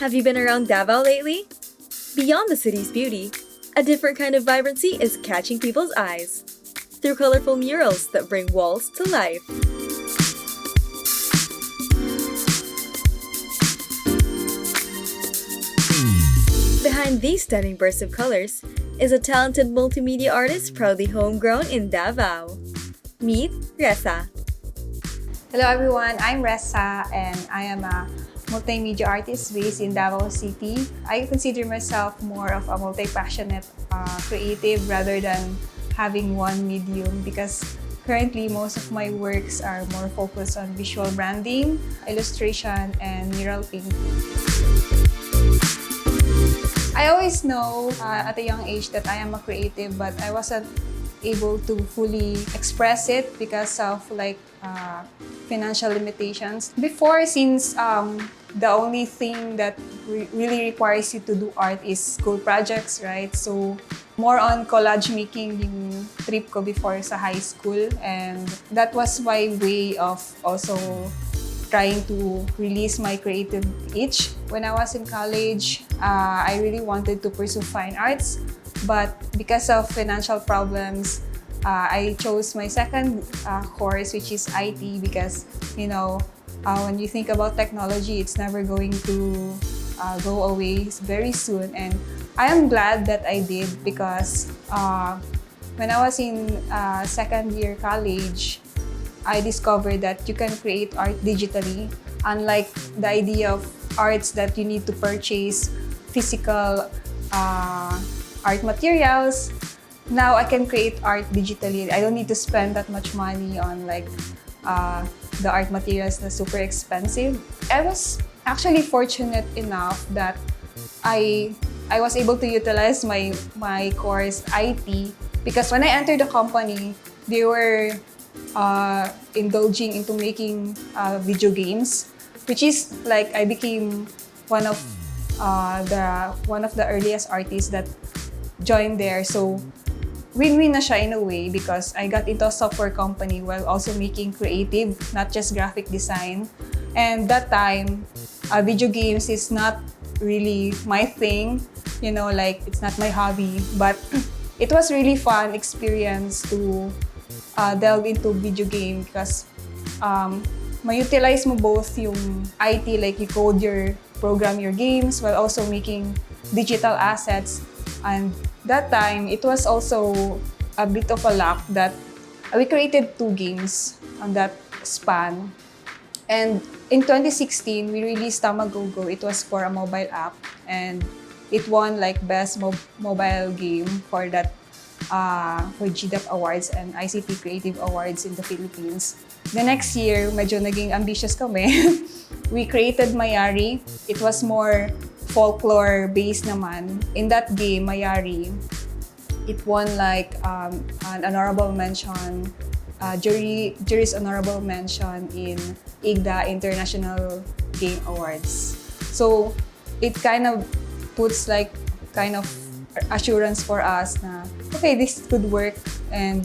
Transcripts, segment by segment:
Have you been around Davao lately? Beyond the city's beauty, a different kind of vibrancy is catching people's eyes through colorful murals that bring walls to life. Behind these stunning bursts of colors is a talented multimedia artist proudly homegrown in Davao. Meet Resa. Hello everyone, I'm Resa and I am a multimedia artist based in Davao City. I consider myself more of a multi-passionate creative rather than having one medium because currently most of my works are more focused on visual branding, illustration, and mural painting. I always know at a young age that I am a creative, but I wasn't able to fully express it because of financial limitations. Before, since the only thing that really requires you to do art is school projects, right? So, more on collage making yung trip ko before sa high school, and that was my way of also trying to release my creative itch. When I was in college, I really wanted to pursue fine arts, but because of financial problems, I chose my second course, which is IT, because when you think about technology, it's never going to go away very soon. And I am glad that I did because when I was in second year college, I discovered that you can create art digitally, unlike the idea of arts that you need to purchase physical art materials. Now I can create art digitally. I don't need to spend that much money on the art materials that's super expensive. I was actually fortunate enough that I was able to utilize my course IT because when I entered the company, they were indulging into making video games, which is like I became one of the earliest artists that joined there. So win-win na siya in a way because I got into a software company while also making creative, not just graphic design. And that time, video games is not really my thing, it's not my hobby. But it was really fun experience to delve into video game because ma-utilize mo both yung IT, like you program your games while also making digital assets. And that time, it was also a bit of a luck that we created 2 games on that span. And in 2016, we released Tamagogo. It was for a mobile app and it won best mobile game for that for GDAP Awards and ICT Creative Awards in the Philippines. The next year, medyo naging ambitious kami. We created Mayari. It was more folklore-based naman. In that game, Mayari, it won an honorable mention, jury's honorable mention in IGDA International Game Awards. So it kind of puts assurance for us na, okay, this could work. And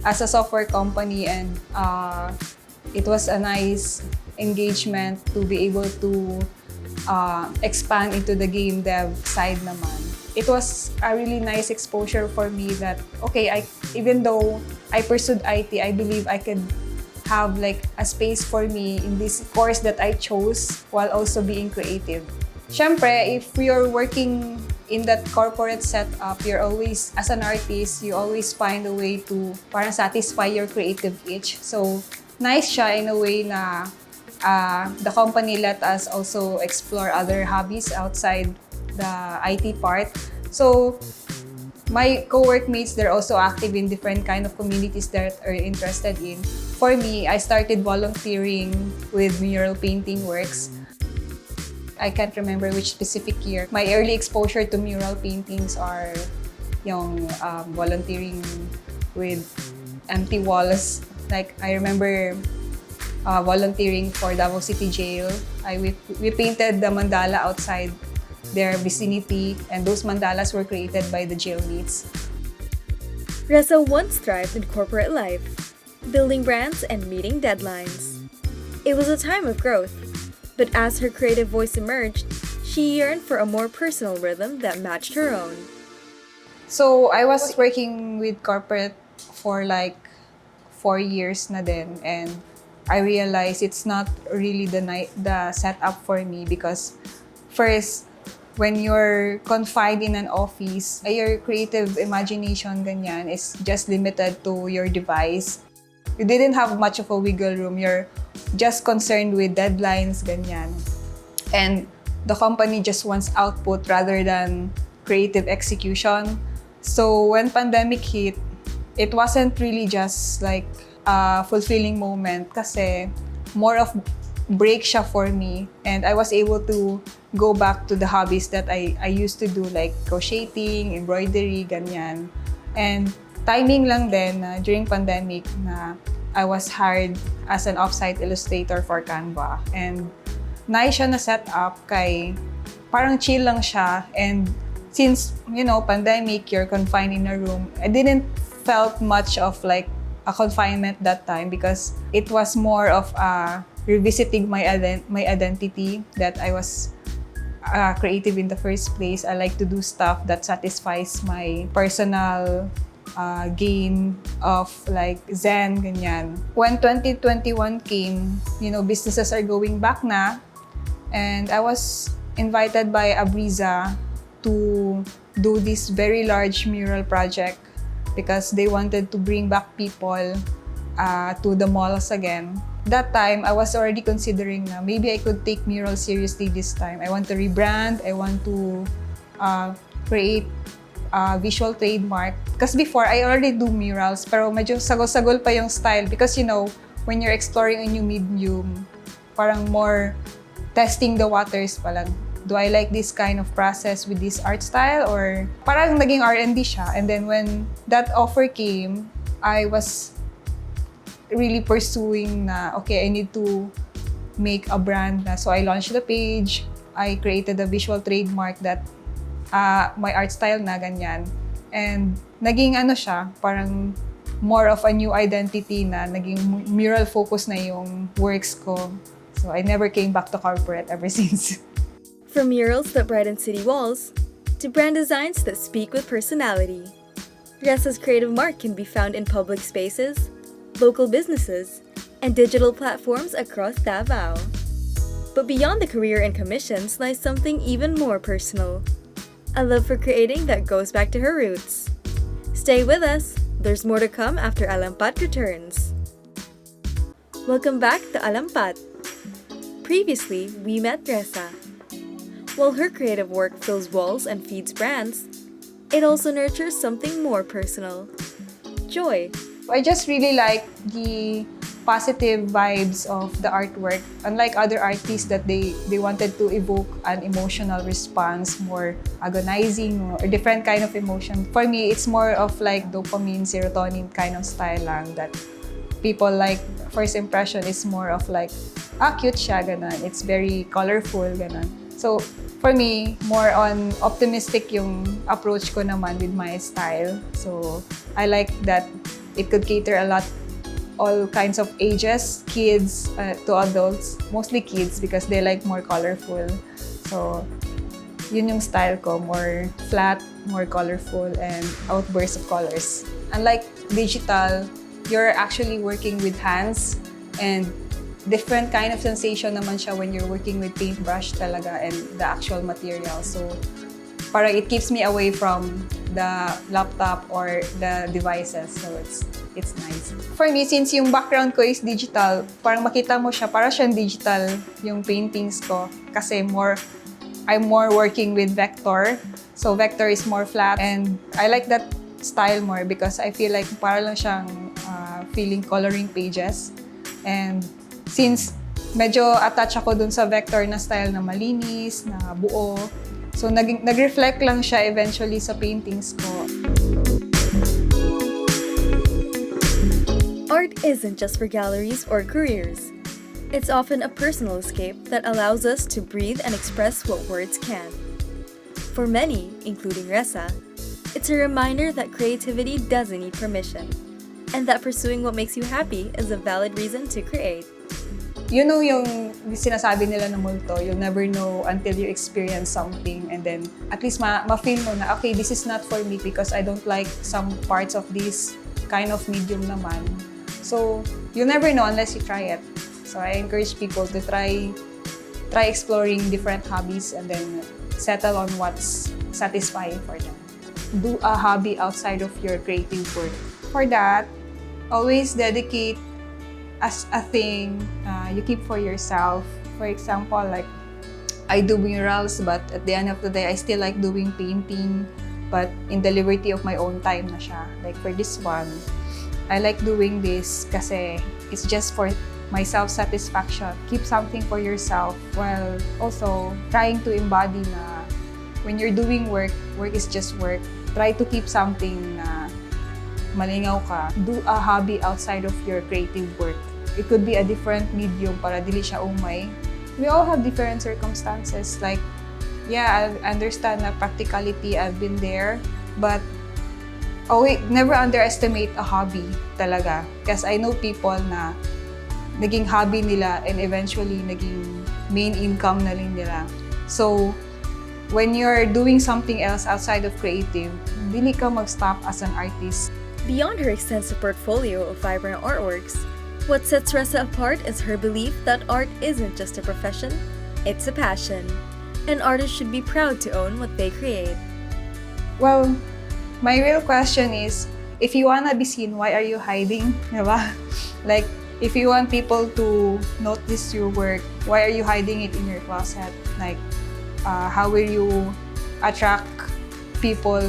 as a software company, and it was a nice engagement to be able to expand into the game dev side naman. It was a really nice exposure for me that, okay, even though I pursued IT, I believe I could have a space for me in this course that I chose while also being creative. Siyempre, if you're working in that corporate setup, you're always, as an artist, you always find a way to parang satisfy your creative itch. So, nice siya in a way na the company let us also explore other hobbies outside the IT part. So, my co-workmates, they're also active in different kind of communities that are interested in. For me, I started volunteering with mural painting works. I can't remember which specific year. My early exposure to mural paintings are yung volunteering with empty walls. I remember volunteering for Davao City Jail. We painted the mandala outside their vicinity, and those mandalas were created by the jailmates. Resa once thrived in corporate life, building brands and meeting deadlines. It was a time of growth, but as her creative voice emerged, She yearned for a more personal rhythm that matched her own. So, I was working with corporate for like 4 years na din, and I realized it's not really the setup for me because first, when you're confined in an office, your creative imagination ganyan is just limited to your device. You didn't have much of a wiggle room. You're just concerned with deadlines ganyan. And the company just wants output rather than creative execution. So when pandemic hit, it wasn't really just like a fulfilling moment kasi more of break siya for me, and I was able to go back to the hobbies that I used to do like crocheting, embroidery, ganyan. And timing lang din na during pandemic na I was hired as an off-site illustrator for Canva. And nice siya na set up kay parang chill lang siya, and since, pandemic, you're confined in a room, I didn't felt much of like a confinement that time because it was more of revisiting my identity, that I was creative in the first place. I like to do stuff that satisfies my personal gain of like zen, ganyan. When 2021 came, businesses are going back na, and I was invited by Abriza to do this very large mural project because they wanted to bring back people to the malls again. That time, I was already considering na maybe I could take mural seriously this time. I want to rebrand, I want to create a visual trademark. Because before, I already do murals, pero medyo sagol-sagol pa yung style. Because when you're exploring a new medium, parang more testing the waters pa lang. Do I like this kind of process with this art style? Or parang naging R&D siya. And then when that offer came, I was really pursuing na, okay, I need to make a brand na. So I launched the page. I created a visual trademark that my art style na ganyan. And naging siya, parang more of a new identity na naging mural focus na yung works ko. So I never came back to corporate ever since. From murals that brighten city walls to brand designs that speak with personality, Resa's creative mark can be found in public spaces, local businesses, and digital platforms across Davao. But beyond the career and commissions lies something even more personal, a love for creating that goes back to her roots. Stay with us, there's more to come after Alampat returns. Welcome back to Alampat. Previously, we met Resa. While her creative work fills walls and feeds brands, it also nurtures something more personal: joy. I just really like the positive vibes of the artwork. Unlike other artists that they wanted to evoke an emotional response, more agonizing or different kind of emotion. For me, it's more of like dopamine, serotonin kind of style lang that people like. First impression is more of like, cute siya, ganon. It's very colorful, ganon. So, for me, more on optimistic yung approach ko naman with my style. So, I like that it could cater all kinds of ages, kids to adults, mostly kids because they like more colorful. So, yun yung style ko, more flat, more colorful, and outbursts of colors. Unlike digital, you're actually working with hands, and different kind of sensation naman siya when you're working with paintbrush talaga and the actual material. So, parang it keeps me away from the laptop or the devices. So, it's nice. For me, since yung background ko is digital, parang makita mo siya, para siyang digital yung paintings ko. Kasi I'm more working with vector. So, vector is more flat. And I like that style more because I feel like para lang siyang feeling coloring pages. And since medyo attach ako dun sa vector na style na malinis, na buo, so nag-reflect lang siya eventually sa paintings ko. Art isn't just for galleries or careers. It's often a personal escape that allows us to breathe and express what words can. For many, including Resa, it's a reminder that creativity doesn't need permission, and that pursuing what makes you happy is a valid reason to create. you know yung sinasabi nila na multo, you'll never know until you experience something, and then at least ma-feel mo na, okay, this is not for me because I don't like some parts of this kind of medium naman. So, you'll never know unless you try it. So, I encourage people to try exploring different hobbies and then settle on what's satisfying for them. Do a hobby outside of your creative work. For that, always dedicate as a thing you keep for yourself. For example, like I do murals, but at the end of the day, I still like doing painting, but in the liberty of my own time na siya. Like for this one, I like doing this kasi it's just for my self-satisfaction. Keep something for yourself while also trying to embody na when you're doing work, work is just work. Try to keep something na malingaw ka. Do a hobby outside of your creative work. It could be a different medium para dili siya umay. We all have different circumstances. Like, yeah, I understand na practicality, I've been there. But, never underestimate a hobby talaga. Because I know people na naging hobby nila and eventually naging main income na rin nila. So, when you're doing something else outside of creative, dili ka mag-stop as an artist. Beyond her extensive portfolio of vibrant artworks, what sets Resa apart is her belief that art isn't just a profession, it's a passion. And artists should be proud to own what they create. Well, my real question is, if you wanna be seen, why are you hiding? Diba? Like, if you want people to notice your work, why are you hiding it in your closet? Like, how will you attract people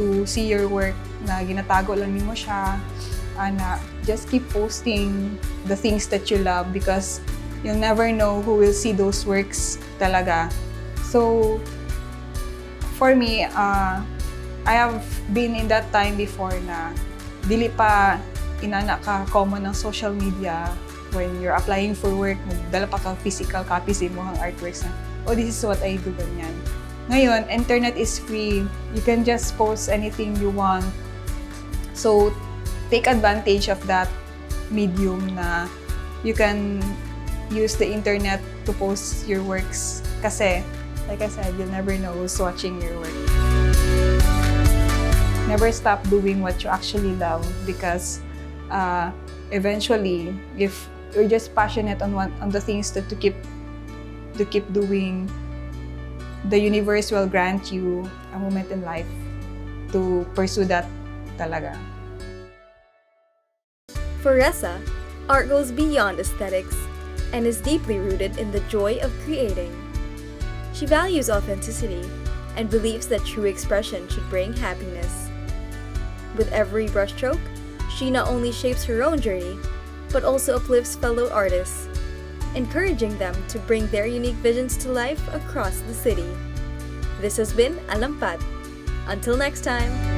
to see your work na ginatago lang mo siya? Just keep posting the things that you love because you'll never know who will see those works talaga. So, for me, I have been in that time before na dili pa inana ka common ng social media when you're applying for work, magdala pa ka physical copies mo ang artworks na, oh, this is what I do, ganyan. Ngayon, internet is free. You can just post anything you want. So, take advantage of that medium na you can use the internet to post your works. Kasi, like I said, you'll never know who's watching your work. Never stop doing what you actually love because eventually, if you're just passionate on the things that to keep doing, the universe will grant you a moment in life to pursue that talaga. For Resa, art goes beyond aesthetics and is deeply rooted in the joy of creating. She values authenticity and believes that true expression should bring happiness. With every brushstroke, she not only shapes her own journey, but also uplifts fellow artists, encouraging them to bring their unique visions to life across the city. This has been Alampat. Until next time!